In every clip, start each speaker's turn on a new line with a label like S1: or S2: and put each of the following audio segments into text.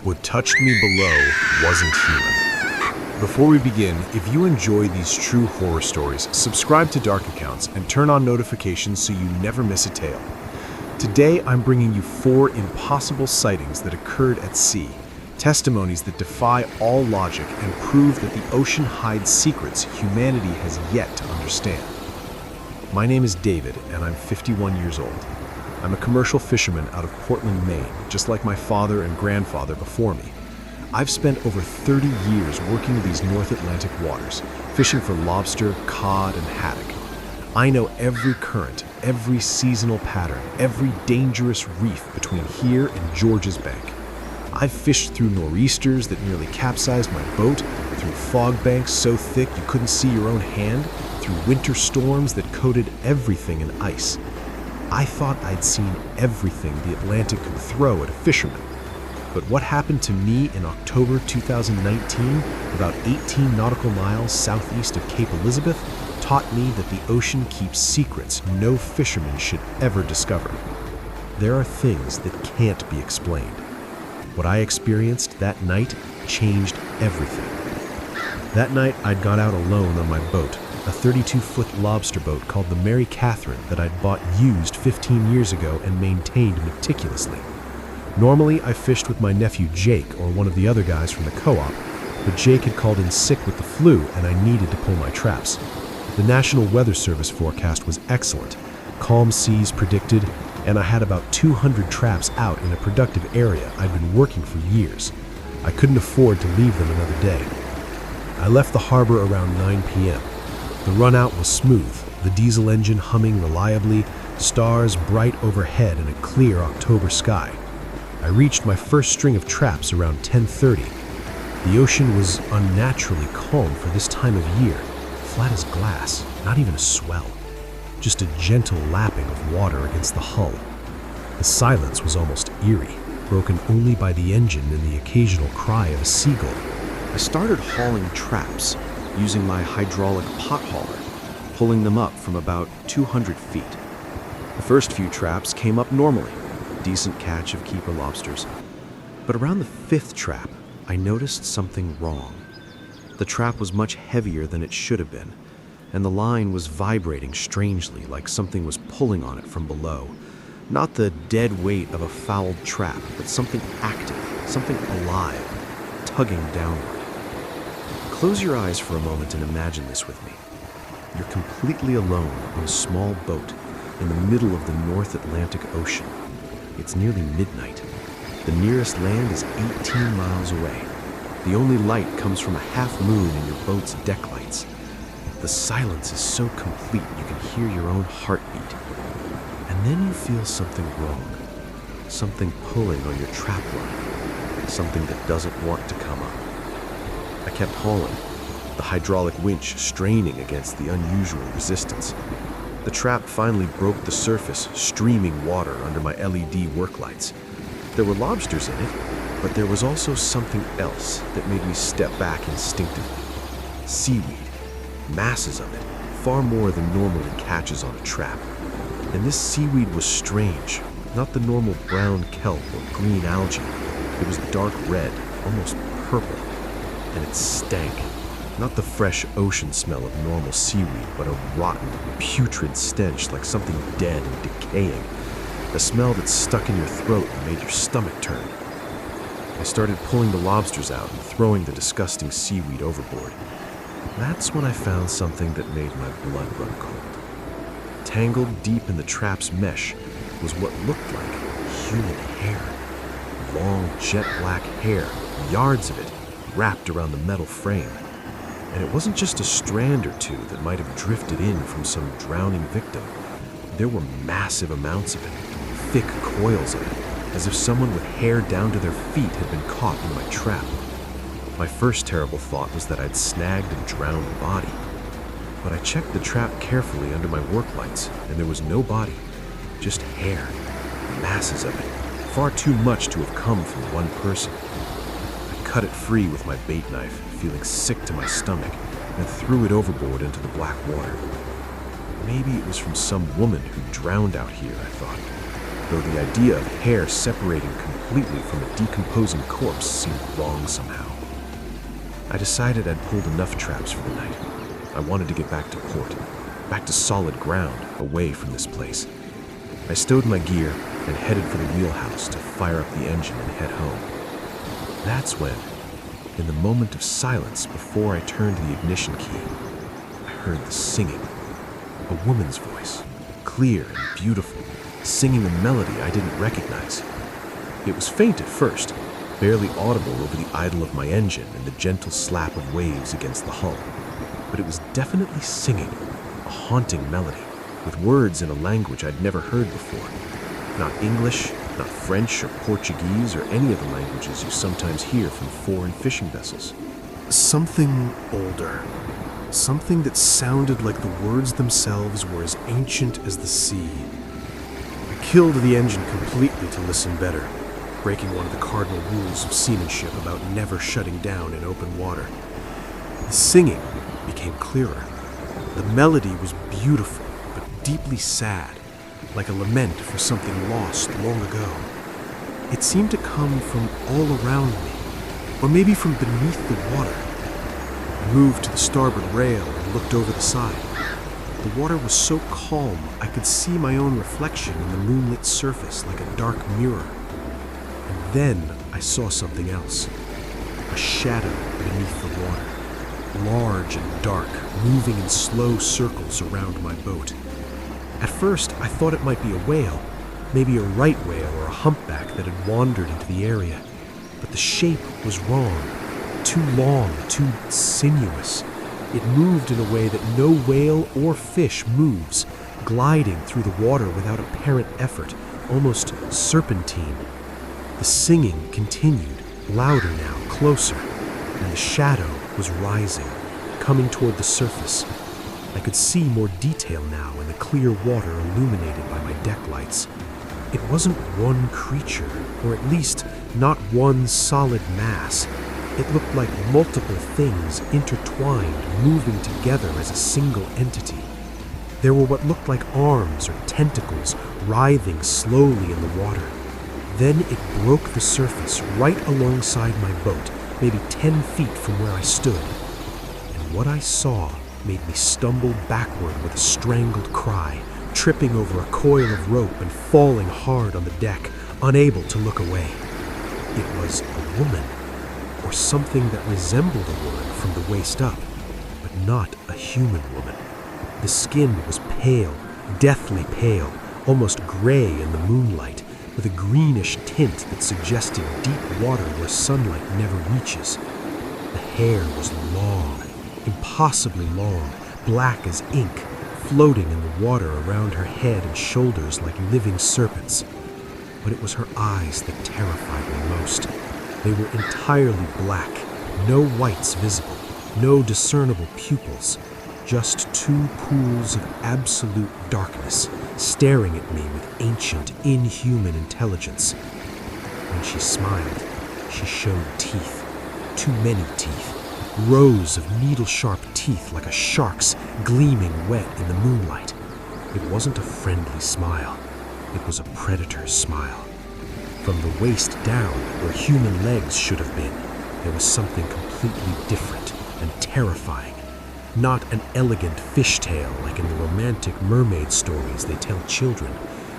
S1: What touched me below wasn't human. Before we begin, if you enjoy these true horror stories, subscribe to Dark Accounts and turn on notifications so you never miss a tale. Today, I'm bringing you 4 impossible sightings that occurred at sea, testimonies that defy all logic and prove that the ocean hides secrets humanity has yet to understand. My name is David, and I'm 51 years old. I'm a commercial fisherman out of Portland, Maine, just like my father and grandfather before me. I've spent over 30 years working these North Atlantic waters, fishing for lobster, cod, and haddock. I know every current, every seasonal pattern, every dangerous reef between here and George's Bank. I've fished through nor'easters that nearly capsized my boat, through fog banks so thick you couldn't see your own hand, through winter storms that coated everything in ice. I thought I'd seen everything the Atlantic could throw at a fisherman. But what happened to me in October 2019, about 18 nautical miles southeast of Cape Elizabeth, taught me that the ocean keeps secrets no fisherman should ever discover. There are things that can't be explained. What I experienced that night changed everything. That night, I'd got out alone on my boat, a 32-foot lobster boat called the Mary Catherine that I'd bought used 15 years ago and maintained meticulously. Normally, I fished with my nephew Jake or one of the other guys from the co-op, but Jake had called in sick with the flu and I needed to pull my traps. The National Weather Service forecast was excellent, calm seas predicted, and I had about 200 traps out in a productive area I'd been working for years. I couldn't afford to leave them another day. I left the harbor around 9 p.m. The run out was smooth, the diesel engine humming reliably, stars bright overhead in a clear October sky. I reached my first string of traps around 10:30. The ocean was unnaturally calm for this time of year, flat as glass, not even a swell, just a gentle lapping of water against the hull. The silence was almost eerie, broken only by the engine and the occasional cry of a seagull. I started hauling traps, using my hydraulic pot hauler, pulling them up from about 200 feet. The first few traps came up normally, decent catch of keeper lobsters. But around the 5th trap, I noticed something wrong. The trap was much heavier than it should have been, and the line was vibrating strangely like something was pulling on it from below. Not the dead weight of a fouled trap, but something active, something alive, tugging downward. Close your eyes for a moment and imagine this with me. You're completely alone on a small boat in the middle of the North Atlantic Ocean. It's nearly midnight. The nearest land is 18 miles away. The only light comes from a half moon in your boat's deck lights. The silence is so complete you can hear your own heartbeat. And then you feel something wrong. Something pulling on your trap line. Something that doesn't want to come up. I kept hauling, the hydraulic winch straining against the unusual resistance. The trap finally broke the surface, streaming water under my LED work lights. There were lobsters in it, but there was also something else that made me step back instinctively. Seaweed, masses of it, far more than normally catches on a trap. And this seaweed was strange, not the normal brown kelp or green algae. It was dark red, almost purple. And it stank. Not the fresh ocean smell of normal seaweed, but a rotten, putrid stench like something dead and decaying. A smell that stuck in your throat and made your stomach turn. I started pulling the lobsters out and throwing the disgusting seaweed overboard. That's when I found something that made my blood run cold. Tangled deep in the trap's mesh was what looked like human hair. Long, jet black hair, yards of it, wrapped around the metal frame. And it wasn't just a strand or two that might have drifted in from some drowning victim. There were massive amounts of it, thick coils of it, as if someone with hair down to their feet had been caught in my trap. My first terrible thought was that I'd snagged a drowned body. But I checked the trap carefully under my work lights, and there was no body, just hair, masses of it, far too much to have come from one person. Cut it free with my bait knife, feeling sick to my stomach, and threw it overboard into the black water. Maybe it was from some woman who drowned out here, I thought. though the idea of hair separating completely from a decomposing corpse seemed wrong somehow. I decided I'd pulled enough traps for the night. I wanted to get back to port, back to solid ground, away from this place. I stowed my gear and headed for the wheelhouse to fire up the engine and head home. That's when, in the moment of silence before I turned the ignition key, I heard the singing. A woman's voice, clear and beautiful, singing a melody I didn't recognize. It was faint at first, barely audible over the idle of my engine and the gentle slap of waves against the hull. But it was definitely singing, a haunting melody, with words in a language I'd never heard before. Not English, not French or Portuguese or any of the languages you sometimes hear from foreign fishing vessels. Something older. Something that sounded like the words themselves were as ancient as the sea. I killed the engine completely to listen better, breaking one of the cardinal rules of seamanship about never shutting down in open water. The singing became clearer. The melody was beautiful, but deeply sad, like a lament for something lost long ago. It seemed to come from all around me, or maybe from beneath the water. I moved to the starboard rail and looked over the side. The water was so calm I could see my own reflection in the moonlit surface like a dark mirror. And then I saw something else. A shadow beneath the water, large and dark, moving in slow circles around my boat. At first, I thought it might be a whale, maybe a right whale or a humpback that had wandered into the area. But the shape was wrong. Too long, too sinuous. It moved in a way that no whale or fish moves, gliding through the water without apparent effort, almost serpentine. The singing continued, louder now, closer, and the shadow was rising, coming toward the surface. I could see more detail now in the clear water illuminated by my deck lights. It wasn't one creature, or at least not one solid mass. It looked like multiple things intertwined, moving together as a single entity. There were what looked like arms or tentacles writhing slowly in the water. Then it broke the surface right alongside my boat, maybe 10 feet from where I stood. And what I saw made me stumble backward with a strangled cry, tripping over a coil of rope and falling hard on the deck, unable to look away. It was a woman, or something that resembled a woman from the waist up, but not a human woman. The skin was pale, deathly pale, almost gray in the moonlight, with a greenish tint that suggested deep water where sunlight never reaches. The hair was long, impossibly long, black as ink, floating in the water around her head and shoulders like living serpents. But it was her eyes that terrified me most. They were entirely black, no whites visible, no discernible pupils, just two pools of absolute darkness staring at me with ancient, inhuman intelligence. When she smiled, she showed teeth, too many teeth, rows of needle-sharp teeth like a shark's gleaming wet in the moonlight. It wasn't a friendly smile, it was a predator's smile. From the waist down, where human legs should have been, there was something completely different and terrifying. Not an elegant fishtail like in the romantic mermaid stories they tell children.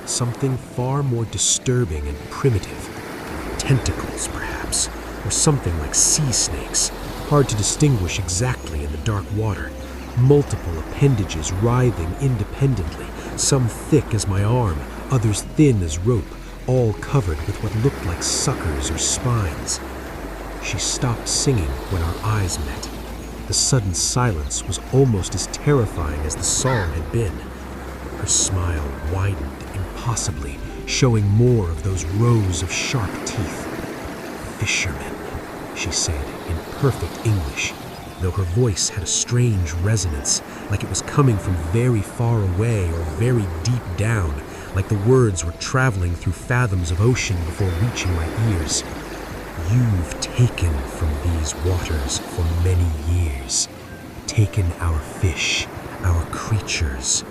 S1: Something far more disturbing and primitive. Tentacles, perhaps, or something like sea snakes, hard to distinguish exactly in the dark water. Multiple appendages writhing independently, some thick as my arm, others thin as rope, all covered with what looked like suckers or spines. She stopped singing when our eyes met. The sudden silence was almost as terrifying as the song had been. Her smile widened impossibly, showing more of those rows of sharp teeth. "Fishermen," she said in perfect English, though her voice had a strange resonance, like it was coming from very far away or very deep down, like the words were traveling through fathoms of ocean before reaching my ears. "You've taken from these waters for many years, taken our fish, our creatures.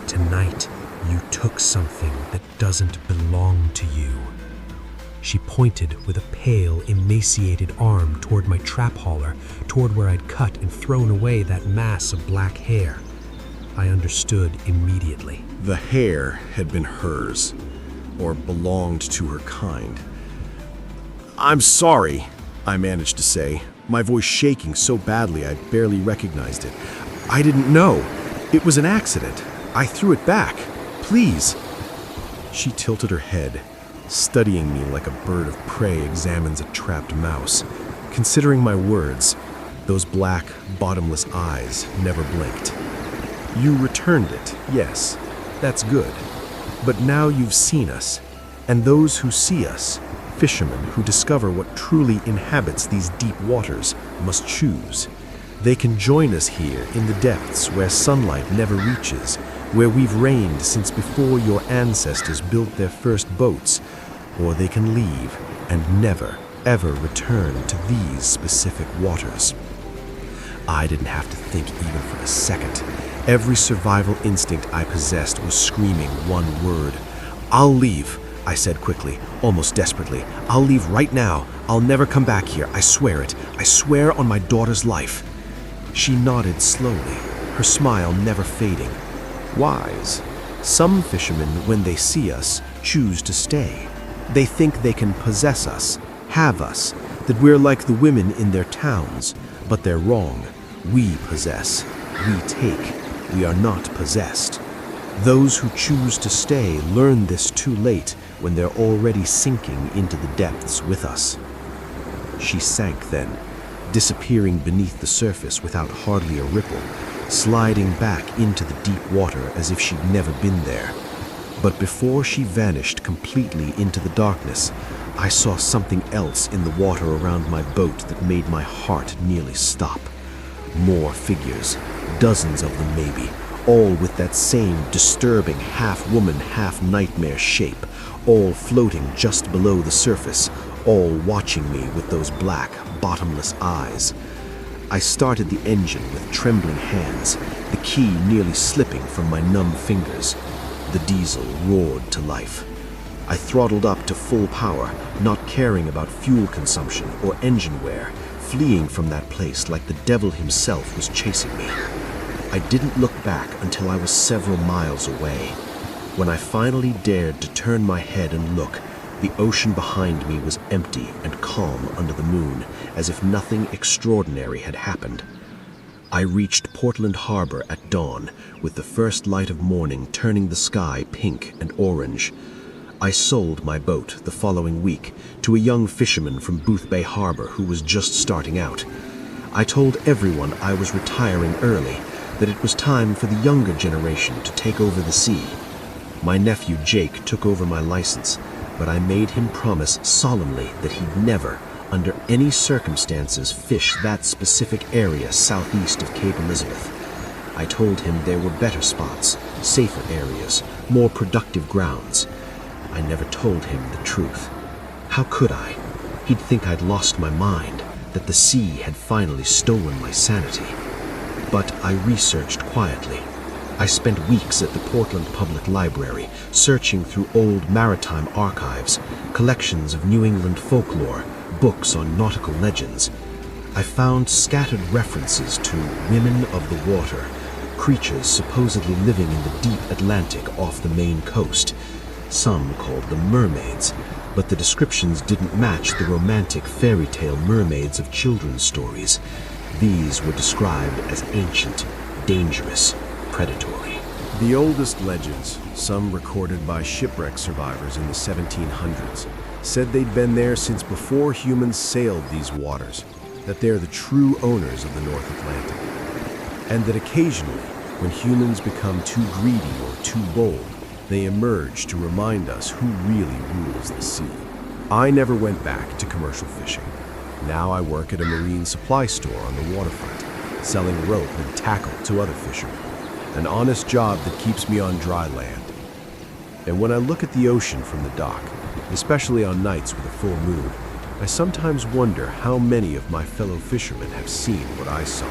S1: Tonight, You took something that doesn't belong to you." She pointed with a pale, emaciated arm toward my trap hauler, toward where I'd cut and thrown away that mass of black hair. I understood immediately.
S2: The hair had been hers, or belonged to her kind. "I'm sorry," I managed to say, my voice shaking so badly I barely recognized it. "I didn't know. It was an accident. I threw it back. Please." She tilted her head, studying me like a bird of prey examines a trapped mouse. Considering my words, those black, bottomless eyes never blinked. "You returned it, yes. That's good. But now you've seen us, and those who see us, fishermen who discover what truly inhabits these deep waters, must choose. They can join us here in the depths where sunlight never reaches, where we've reigned since before your ancestors built their first boats, or they can leave and never, ever return to these specific waters." I didn't have to think even for a second. Every survival instinct I possessed was screaming one word. "I'll leave," I said quickly, almost desperately. "I'll leave right now. I'll never come back here. I swear it. I swear on my daughter's life." She nodded slowly, her smile never fading. Wise. Some fishermen, when they see us, choose to stay. They think they can possess us, have us, that we're like the women in their towns. But they're wrong. We possess. We take. We are not possessed. Those who choose to stay learn this too late when they're already sinking into the depths with us. She sank then, disappearing beneath the surface without hardly a ripple, sliding back into the deep water as if she'd never been there. But before she vanished completely into the darkness, I saw something else in the water around my boat that made my heart nearly stop. More figures, dozens of them maybe, all with that same disturbing half-woman, half-nightmare shape, all floating just below the surface, all watching me with those black, bottomless eyes. I started the engine with trembling hands, the key nearly slipping from my numb fingers. The diesel roared to life. I throttled up to full power, not caring about fuel consumption or engine wear, fleeing from that place like the devil himself was chasing me. I didn't look back until I was several miles away. When I finally dared to turn my head and look, the ocean behind me was empty and calm under the moon, as if nothing extraordinary had happened. I reached Portland Harbor at dawn, with the first light of morning turning the sky pink and orange. I sold my boat the following week to a young fisherman from Boothbay Harbor who was just starting out. I told everyone I was retiring early, that it was time for the younger generation to take over the sea. My nephew Jake took over my license, but I made him promise solemnly that he'd never, under any circumstances, fish that specific area southeast of Cape Elizabeth. I told him there were better spots, safer areas, more productive grounds. I never told him the truth. How could I? He'd think I'd lost my mind, that the sea had finally stolen my sanity. But I researched quietly. I spent weeks at the Portland Public Library, searching through old maritime archives, collections of New England folklore, books on nautical legends. I found scattered references to women of the water, creatures supposedly living in the deep Atlantic off the Maine coast. Some called them mermaids, but the descriptions didn't match the romantic fairy tale mermaids of children's stories. These were described as ancient, dangerous, predatory. The oldest legends, some recorded by shipwreck survivors in the 1700s, said they'd been there since before humans sailed these waters, that they're the true owners of the North Atlantic, and that occasionally, when humans become too greedy or too bold, they emerge to remind us who really rules the sea. I never went back to commercial fishing. Now I work at a marine supply store on the waterfront, selling rope and tackle to other fishermen. An honest job that keeps me on dry land. And when I look at the ocean from the dock, especially on nights with a full moon, I sometimes wonder how many of my fellow fishermen have seen what I saw.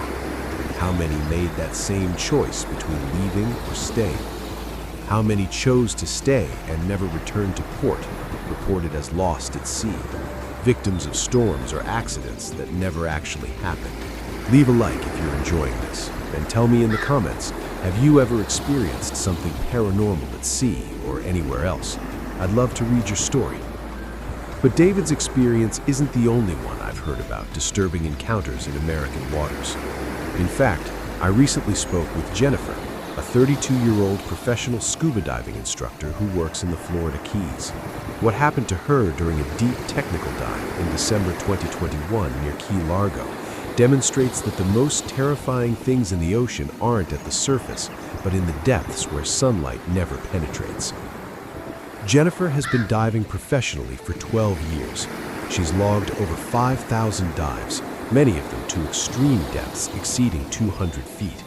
S2: How many made that same choice between leaving or staying.
S1: How many chose to stay and never returned to port, reported as lost at sea? Victims of storms or accidents that never actually happened. Leave a like if you're enjoying this, and tell me in the comments, have you ever experienced something paranormal at sea or anywhere else? I'd love to read your story. But David's experience isn't the only one I've heard about disturbing encounters in American waters. In fact, I recently spoke with Jennifer, a 32-year-old professional scuba diving instructor who works in the Florida Keys. What happened to her during a deep technical dive in December 2021 near Key Largo demonstrates that the most terrifying things in the ocean aren't at the surface, but in the depths where sunlight never penetrates. Jennifer has been diving professionally for 12 years. She's logged over 5,000 dives, many of them to extreme depths exceeding 200 feet.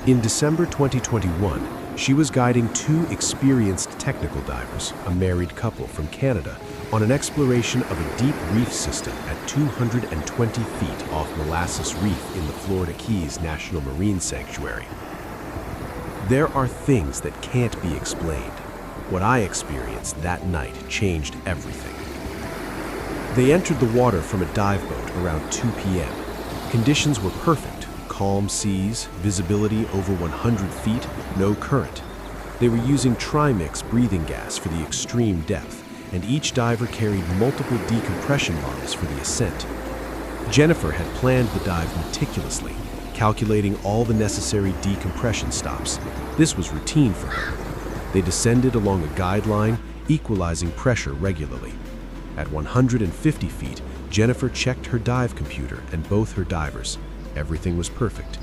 S1: In December 2021, she was guiding two experienced technical divers, a married couple from Canada, on an exploration of a deep reef system at 220 feet off Molasses Reef in the Florida Keys National Marine Sanctuary. There are things that can't be explained. What I experienced that night changed everything. They entered the water from a dive boat around 2 p.m. Conditions were perfect. Calm seas, visibility over 100 feet, no current. They were using Trimix breathing gas for the extreme depth, and each diver carried multiple decompression bottles for the ascent. Jennifer had planned the dive meticulously, calculating all the necessary decompression stops. This was routine for her. They descended along a guideline, equalizing pressure regularly. At 150 feet, Jennifer checked her dive computer and both her divers. Everything was perfect.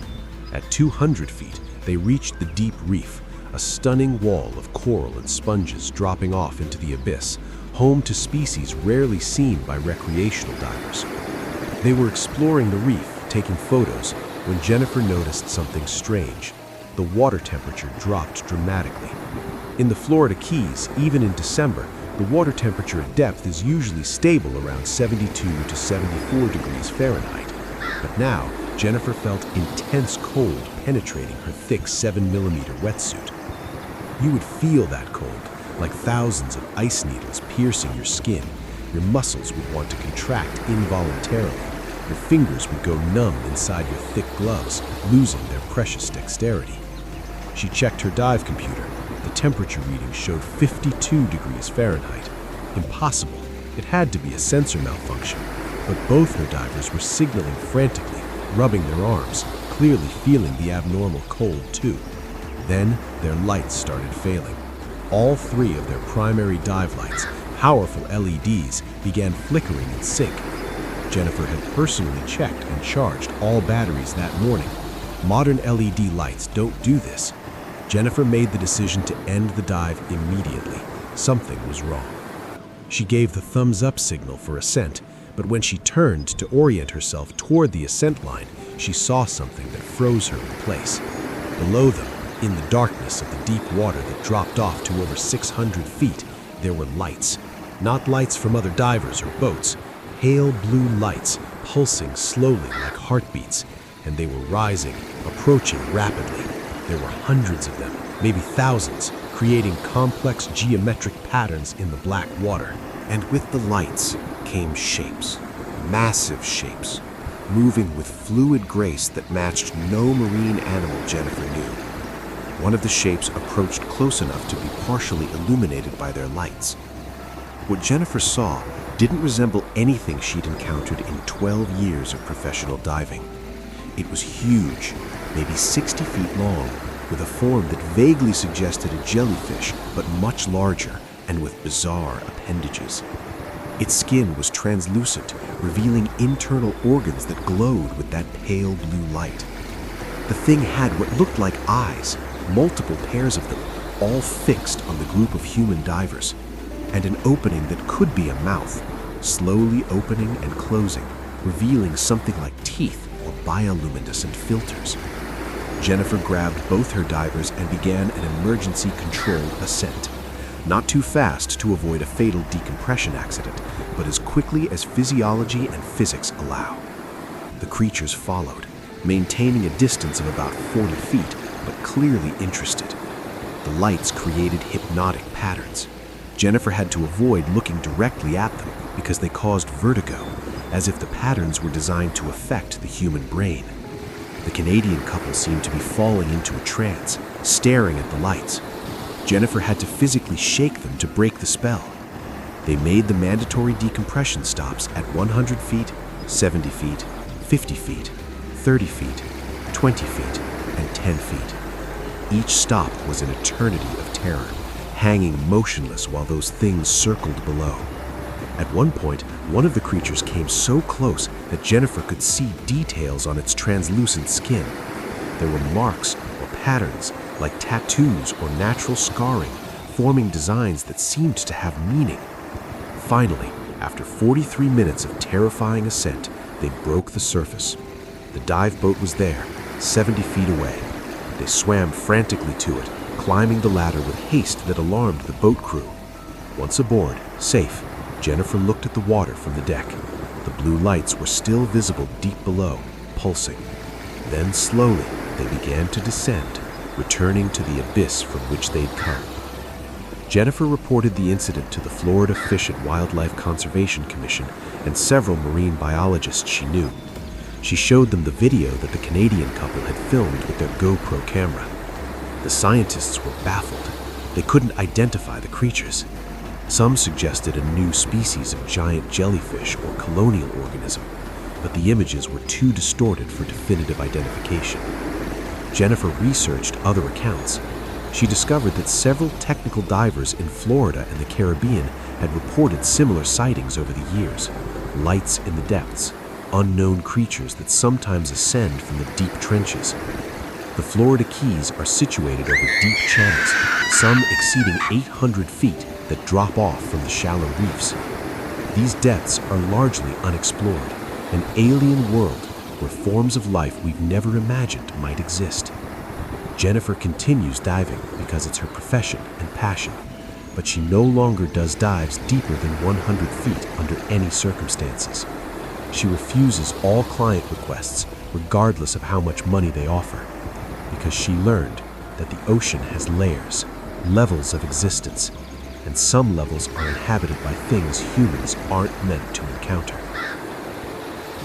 S1: At 200 feet, they reached the deep reef, a stunning wall of coral and sponges dropping off into the abyss, home to species rarely seen by recreational divers. They were exploring the reef, taking photos, when Jennifer noticed something strange. The water temperature dropped dramatically. In the Florida Keys, even in December, the water temperature at depth is usually stable around 72 to 74 degrees Fahrenheit. But now, Jennifer felt intense cold penetrating her thick 7mm wetsuit. You would feel that cold, like thousands of ice needles piercing your skin. Your muscles would want to contract involuntarily. Your fingers would go numb inside your thick gloves, losing their precious dexterity. She checked her dive computer. The temperature reading showed 52 degrees Fahrenheit. Impossible. It had to be a sensor malfunction. But both her divers were signaling frantically, rubbing their arms, clearly feeling the abnormal cold too. Then their lights started failing. All three of their primary dive lights, powerful LEDs, began flickering in sync. Jennifer had personally checked and charged all batteries that morning. Modern LED lights don't do this. Jennifer made the decision to end the dive immediately. Something was wrong. She gave the thumbs-up signal for ascent, but when she turned to orient herself toward the ascent line, she saw something that froze her in place. Below them, in the darkness of the deep water that dropped off to over 600 feet, there were lights. Not lights from other divers or boats, pale blue lights pulsing slowly like heartbeats, and they were rising, approaching rapidly. There were hundreds of them, maybe thousands, creating complex geometric patterns in the black water. And with the lights came shapes, massive shapes, moving with fluid grace that matched no marine animal Jennifer knew. One of the shapes approached close enough to be partially illuminated by their lights. What Jennifer saw didn't resemble anything she'd encountered in 12 years of professional diving. It was huge, maybe 60 feet long, with a form that vaguely suggested a jellyfish, but much larger and with bizarre appendages. Its skin was translucent, revealing internal organs that glowed with that pale blue light. The thing had what looked like eyes, multiple pairs of them, all fixed on the group of human divers, and an opening that could be a mouth, slowly opening and closing, revealing something like teeth or bioluminescent filters. Jennifer grabbed both her divers and began an emergency controlled ascent. Not too fast to avoid a fatal decompression accident, but as quickly as physiology and physics allow. The creatures followed, maintaining a distance of about 40 feet, but clearly interested. The
S2: the lights created hypnotic patterns. Jennifer had to avoid looking directly at them because they caused vertigo, as if the patterns were designed to affect the human brain. The Canadian couple seemed to be falling into a trance, staring at the lights. Jennifer had to physically shake them to break the spell. They made the mandatory decompression stops at 100 feet, 70 feet, 50 feet, 30 feet, 20 feet, and 10 feet. Each stop was an eternity of terror, hanging motionless while those things circled below. At one point, one of the creatures came so close that Jennifer could see details on its translucent skin. There were marks or patterns, like tattoos or natural scarring, forming designs that seemed to have meaning. Finally, after 43 minutes of terrifying ascent, they broke the surface. The dive boat was there, 70 feet away. They swam frantically to it, climbing the ladder with haste that alarmed the boat crew. Once aboard, safe, Jennifer looked at the water from the deck. The blue lights were still visible deep below, pulsing. Then slowly, they began to descend, returning to the abyss from which they'd come. Jennifer reported the incident to the Florida Fish and Wildlife Conservation Commission and several marine biologists she knew. She showed them the video that the Canadian couple had filmed with their GoPro camera. The scientists were baffled. They couldn't identify the creatures. Some suggested a new species of giant jellyfish or colonial organism, but the images were too distorted for definitive identification. Jennifer researched other accounts. She discovered that several technical divers in Florida and the Caribbean had reported similar sightings over the years. Lights in the depths, unknown creatures that sometimes ascend from the deep trenches. The Florida Keys are situated over deep channels, some exceeding 800 feet, that drop off from the shallow reefs. These depths are largely unexplored, an alien world where forms of life we've never imagined might exist. Jennifer continues diving because it's her profession and passion, but she no longer does dives deeper than 100 feet under any circumstances. She refuses all client requests, regardless of how much money they offer, because she learned that the ocean has layers, levels of existence, and some levels are inhabited by things humans aren't meant to encounter.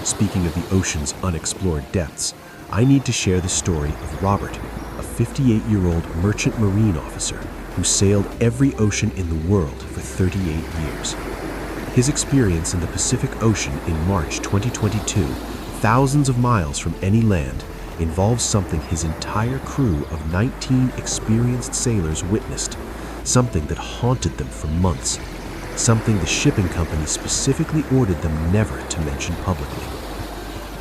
S2: Speaking of the ocean's unexplored depths, I need to share the story of Robert, a 58-year-old merchant marine officer who sailed every ocean in the world for 38 years. His experience in the Pacific Ocean in March 2022, thousands of miles from any land, involves something his entire crew of 19 experienced sailors witnessed, something that haunted them for months, something the shipping company specifically ordered them never to mention publicly.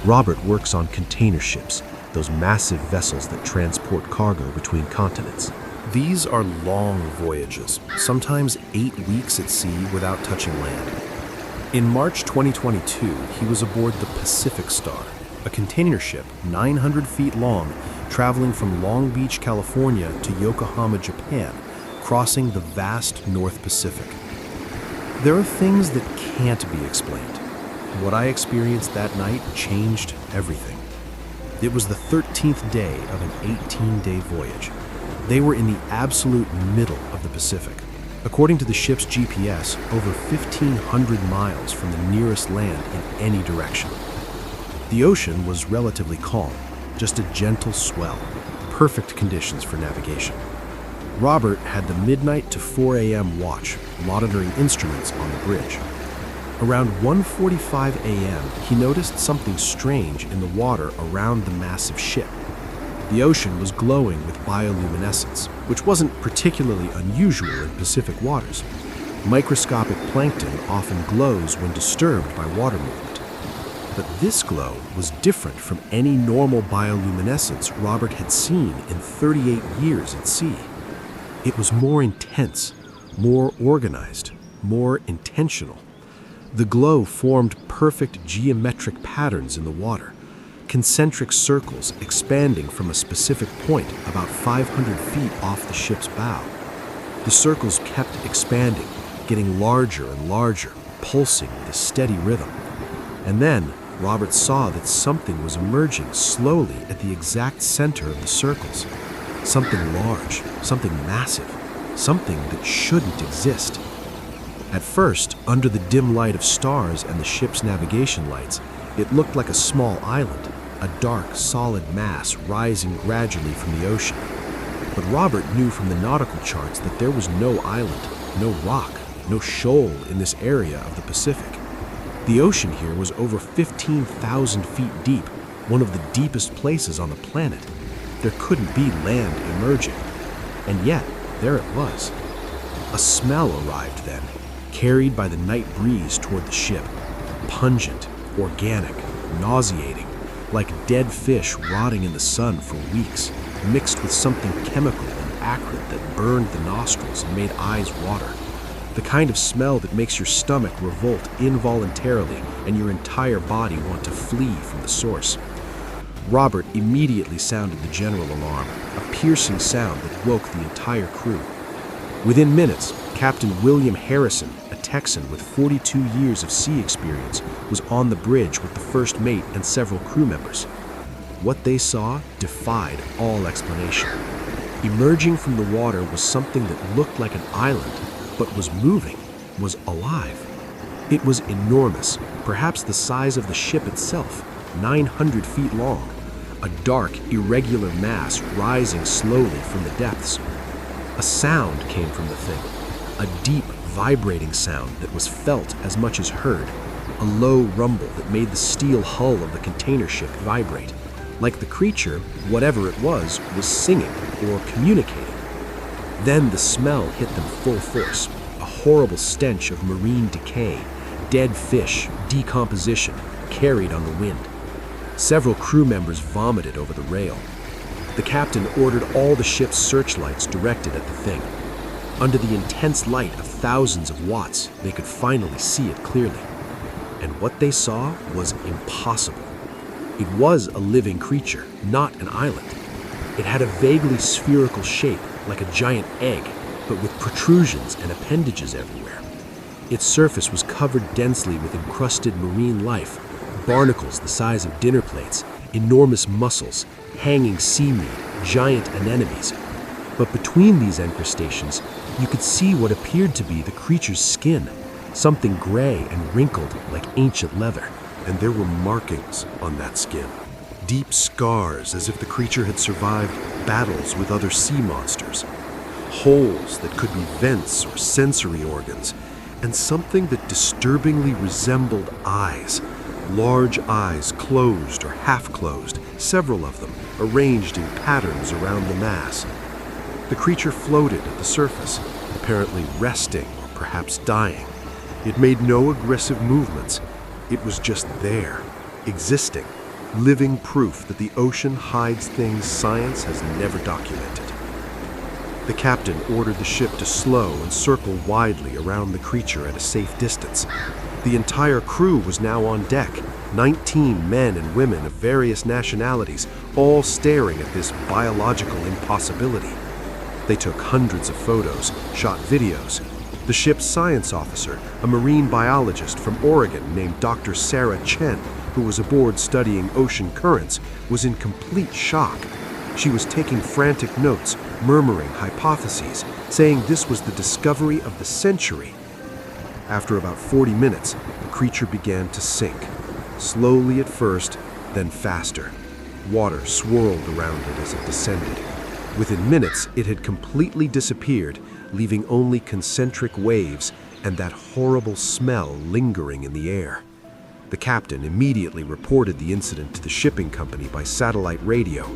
S2: Robert works on container ships, those massive vessels that transport cargo between continents. These are long voyages, sometimes 8 weeks at sea without touching land. In March 2022, he was aboard the Pacific Star, a container ship 900 feet long, traveling from Long Beach, California to Yokohama, Japan, crossing the vast North Pacific. There are things that can't be explained. What I experienced that night changed everything. It was the 13th day of an 18-day voyage. They were in the absolute middle of the Pacific. According to the ship's GPS, over 1,500 miles from the nearest land in any direction. The ocean was relatively calm, just a gentle swell, perfect conditions for navigation. Robert had the midnight to 4 a.m. watch, monitoring instruments on the bridge. Around 1:45 a.m., he noticed something strange in the water around the massive ship. The ocean was glowing with bioluminescence, which wasn't particularly unusual in Pacific waters. Microscopic plankton often glows when disturbed by water movement. But this glow was different from any normal bioluminescence Robert had seen in 38 years at sea. It was more intense, more organized, more intentional. The glow formed perfect geometric patterns in the water, concentric circles expanding from a specific point about 500 feet off the ship's bow. The circles kept expanding, getting larger and larger, pulsing with a steady rhythm. And then Robert saw that something was emerging slowly at the exact center of the circles. Something large, something massive, something that shouldn't exist. At first, under the dim light of stars and the ship's navigation lights, it looked like a small island, a dark, solid mass rising gradually from the ocean. But Robert knew from the nautical charts that there was no island, no rock, no shoal in this area of the Pacific. The ocean here was over 15,000 feet deep, one of the deepest places on the planet. There couldn't be land emerging. And yet, there it was. A smell arrived then, carried by the night breeze toward the ship. Pungent, organic, nauseating, like dead fish rotting in the sun for weeks, mixed with something chemical and acrid that burned the nostrils and made eyes water. The kind of smell that makes your stomach revolt involuntarily and your entire body want to flee from the source. Robert immediately sounded the general alarm, a piercing sound that woke the entire crew. Within minutes, Captain William Harrison, a Texan with 42 years of sea experience, was on the bridge with the first mate and several crew members. What they saw defied all explanation. Emerging from the water was something that looked like an island, but was moving, was alive. It was enormous, perhaps the size of the ship itself, 900 feet long, a dark, irregular mass rising slowly from the depths. A sound came from the thing, a deep, vibrating sound that was felt as much as heard, a low rumble that made the steel hull of the container ship vibrate, like the creature, whatever it was singing or communicating. Then the smell hit them full force, a horrible stench of marine decay, dead fish, decomposition, carried on the wind. Several crew members vomited over the rail. The captain ordered all the ship's searchlights directed at the thing. Under the intense light of thousands of watts, they could finally see it clearly. And what they saw was impossible. It was a living creature, not an island. It had a vaguely spherical shape, like a giant egg, but with protrusions and appendages everywhere. Its surface was covered densely with encrusted marine life, barnacles the size of dinner plates, enormous mussels, hanging seaweed, giant anemones. But between these encrustations, you could see what appeared to be the creature's skin, something gray and wrinkled like ancient leather.
S1: And there were markings on that skin. Deep scars as if the creature had survived battles with other sea monsters. Holes that could be vents or sensory organs. And something that disturbingly resembled eyes. Large eyes closed or half-closed, several of them arranged in patterns around the mass. The creature floated at the surface, apparently resting or perhaps dying. It made no aggressive movements. It was just there, existing, living proof that the ocean hides things science has never documented. The captain ordered the ship to slow and circle widely around the creature at a safe distance. The entire crew was now on deck, 19 men and women of various nationalities, all staring at this biological impossibility. They took hundreds of photos, shot videos. The ship's science officer, a marine biologist from Oregon named Dr. Sarah Chen, who was aboard studying ocean currents, was in complete shock. She was taking frantic notes, murmuring hypotheses, saying this was the discovery of the century. After about 40 minutes, the creature began to sink, slowly at first, then faster. Water swirled around it as it descended. Within minutes, it had completely disappeared, leaving only concentric waves and that horrible smell lingering in the air. The captain immediately reported the incident to the shipping company by satellite radio.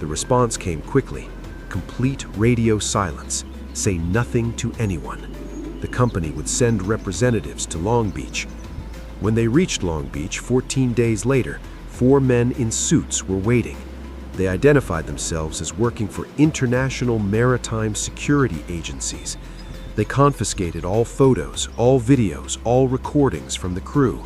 S1: The response came quickly. Complete radio silence. Say nothing to anyone. The company would send representatives to Long Beach. When they reached Long Beach 14 days later, 4 men in suits were waiting. They identified themselves as working for international maritime security agencies. They confiscated all photos, all videos, all recordings from the crew.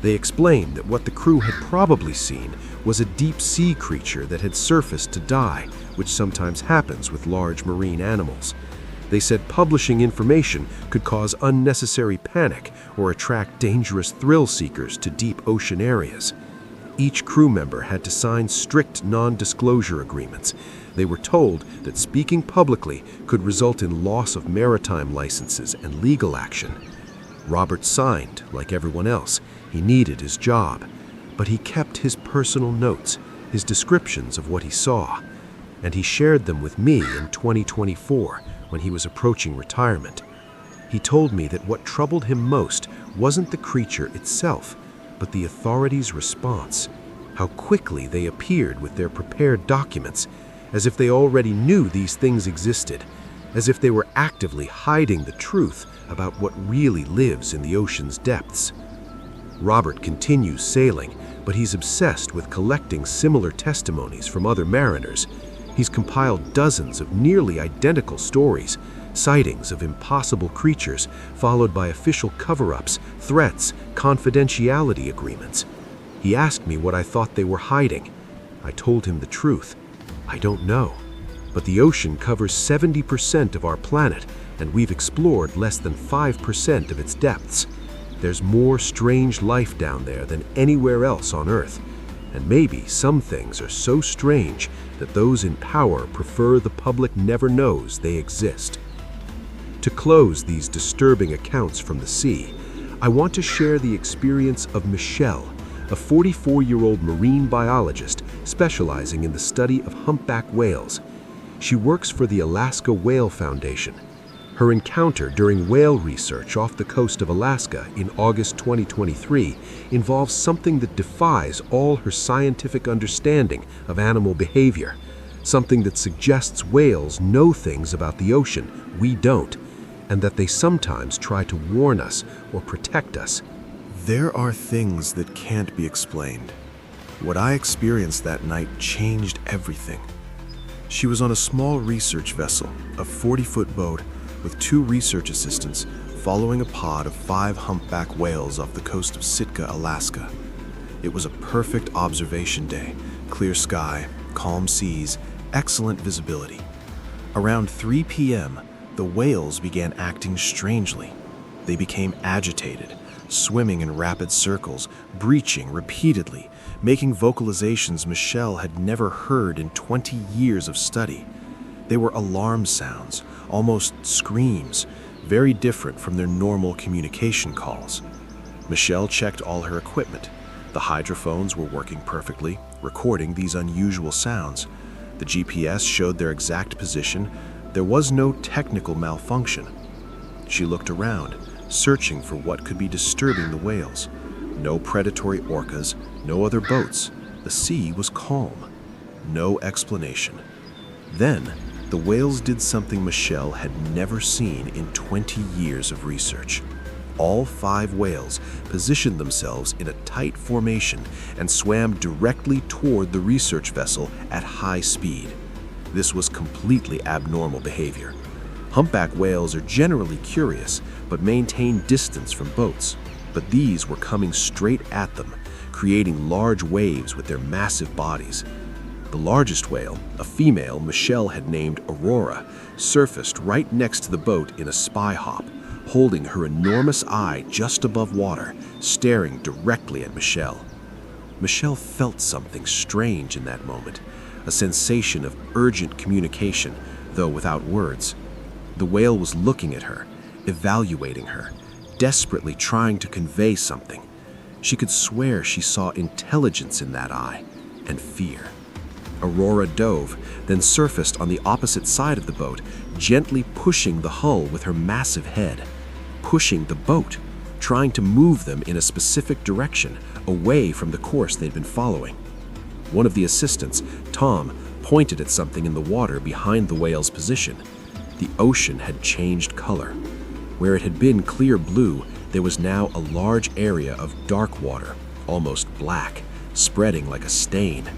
S1: They explained that what the crew had probably seen was a deep-sea creature that had surfaced to die, which sometimes happens with large marine animals. They said publishing information could cause unnecessary panic or attract dangerous thrill seekers to deep ocean areas.
S2: Each crew member had to sign strict non-disclosure agreements. They were told that speaking publicly could result in loss of maritime licenses and legal action. Robert signed, like everyone else. He needed his job. But he kept his personal notes, his descriptions of what he saw. And he shared them with me in 2024 when he was approaching retirement. He told me that what troubled him most wasn't the creature itself, but the authorities' response. How quickly they appeared with their prepared documents, as if they already knew these things existed, as if they were actively hiding the truth about what really lives in the ocean's depths. Robert continues sailing, but he's obsessed with collecting similar testimonies from other mariners. He's compiled dozens of nearly identical stories, sightings of impossible creatures, followed by official cover-ups, threats, confidentiality agreements. He asked me what I thought they were hiding. I told him the truth. I don't know. But the ocean covers 70% of our planet, and we've explored less than 5% of its depths. There's more strange life down there than anywhere else on Earth. And maybe some things are so strange that those in power prefer the public never knows they exist. To close these disturbing accounts from the sea, I want to share the experience of Michelle, a 44-year-old marine biologist specializing in the study of humpback whales. She works for the Alaska Whale Foundation. Her encounter during whale research off the coast of Alaska in August 2023 involves something that defies all her scientific understanding of animal behavior, something that suggests whales know things about the ocean we don't, and that they sometimes try to warn us or protect us. There are things that can't be explained. What I experienced that night changed everything. She was on a small research vessel, a 40-foot boat, with 2 research assistants following a pod of 5 humpback whales off the coast of Sitka, Alaska. It was a perfect observation day, clear sky, calm seas, excellent visibility. Around 3 p.m., the whales began acting strangely. They became agitated, swimming in rapid circles, breaching repeatedly, making vocalizations Michelle had never heard in 20 years of study. They were alarm sounds, almost screams, very different from their normal communication calls. Michelle checked all her equipment. The hydrophones were working perfectly, recording these unusual sounds. The GPS showed their exact position. There was no technical malfunction. She looked around, searching for what could be disturbing the whales. No predatory orcas, no other boats. The sea was calm. No explanation. Then, the whales did something Michelle had never seen in 20 years of research. All 5 whales positioned themselves in a tight formation and swam directly toward the research vessel at high speed. This was completely abnormal behavior. Humpback whales are generally curious, but maintain distance from boats. But these were coming straight at them, creating large waves with their massive bodies. The largest whale, a female Michelle had named Aurora, surfaced right next to the boat in a spy hop, holding her enormous eye just above water, staring directly at Michelle. Michelle felt something strange in that moment, a sensation of urgent communication, though without words. The whale was looking at her, evaluating her, desperately trying to convey something. She could swear she saw intelligence in that eye, and fear. Aurora dove, then surfaced on the opposite side of the boat, gently pushing the hull with her massive head, pushing the boat, trying to move them in a specific direction, away from the course they'd been following. One of the assistants, Tom, pointed at something in the water behind the whale's position. The ocean had changed color. Where it had been clear blue, there was now a large area of dark water, almost black, spreading like a stain.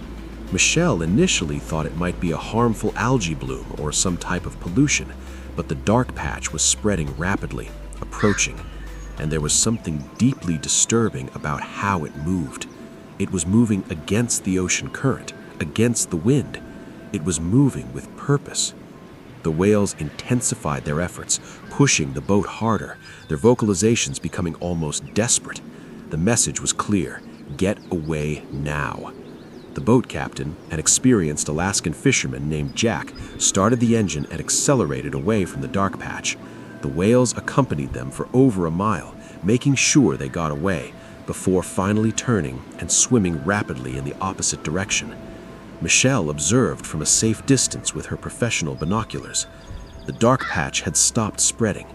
S2: Michelle initially thought it might be a harmful algae bloom or some type of pollution, but the dark patch was spreading rapidly, approaching, and there was something deeply disturbing about how it moved. It was moving against the ocean current, against the wind. It was moving with purpose. The whales intensified their efforts, pushing the boat harder, their vocalizations becoming almost desperate. The message was clear: "Get away now." The boat captain, an experienced Alaskan fisherman named Jack, started the engine and accelerated away from the dark patch. The whales accompanied them for over a mile, making sure they got away, before finally turning and swimming rapidly in the opposite direction. Michelle observed from a safe distance with her professional binoculars. The dark patch had stopped spreading.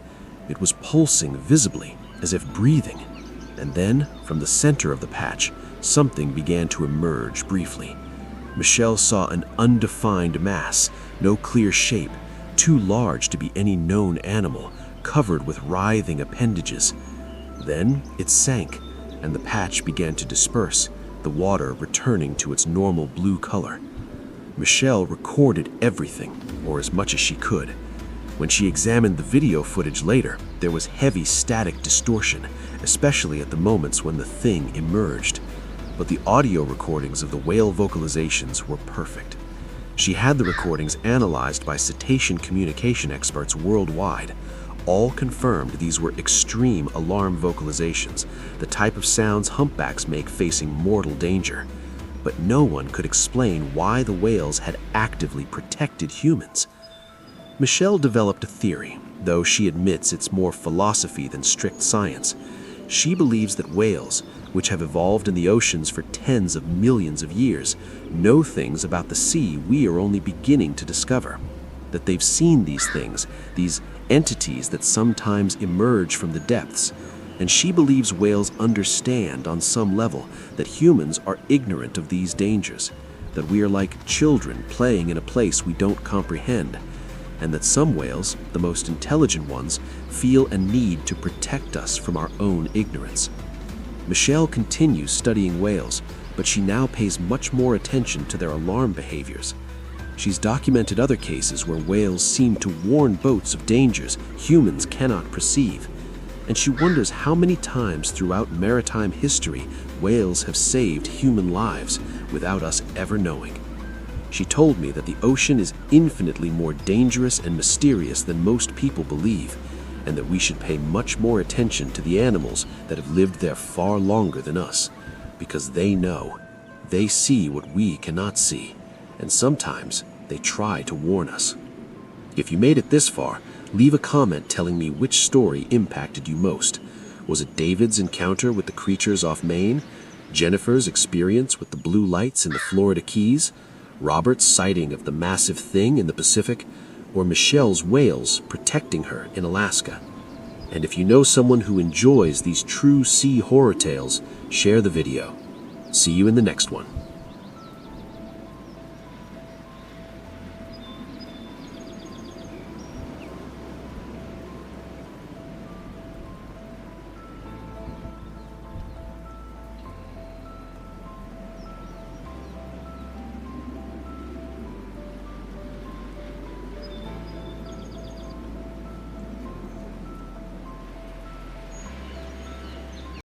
S2: It was pulsing visibly, as if breathing. And then, from the center of the patch, something began to emerge briefly. Michelle saw an undefined mass, no clear shape, too large to be any known animal, covered with writhing appendages. Then it sank, and the patch began to disperse, the water returning to its normal blue color. Michelle recorded everything, or as much as she could. When she examined the video footage later, there was heavy static distortion, especially at the moments when the thing emerged. But the audio recordings of the whale vocalizations were perfect. She had the recordings analyzed by cetacean communication experts worldwide. All confirmed these were extreme alarm vocalizations, the type of sounds humpbacks make facing mortal danger. But no one could explain why the whales had actively protected humans. Michelle developed a theory, though she admits it's more philosophy than strict science. She believes that whales, which have evolved in the oceans for tens of millions of years, know things about the sea we are only beginning to discover. That they've seen these things, these entities that sometimes emerge from the depths, and she believes whales understand on some level that humans are ignorant of these dangers, that we are like children playing in a place we don't comprehend, and that some whales, the most intelligent ones, feel a need to protect us from our own ignorance. Michelle continues studying whales, but she now pays much more attention to their alarm behaviors. She's documented other cases where whales seem to warn boats of dangers humans cannot perceive, and she wonders how many times throughout maritime history whales have saved human lives without us ever knowing. She told me that the ocean is infinitely more dangerous and mysterious than most people believe, and that we should pay much more attention to the animals that have lived there far longer than us, because they know, they see what we cannot see, and sometimes they try to warn us. If you made it this far, leave a comment telling me which story impacted you most. Was it David's encounter with the creatures off Maine? Jennifer's experience with the blue lights in the Florida Keys? Robert's sighting of the massive thing in the Pacific? Or Michelle's whales protecting her in Alaska? And if you know someone who enjoys these true sea horror tales, share the video. See you in the next one.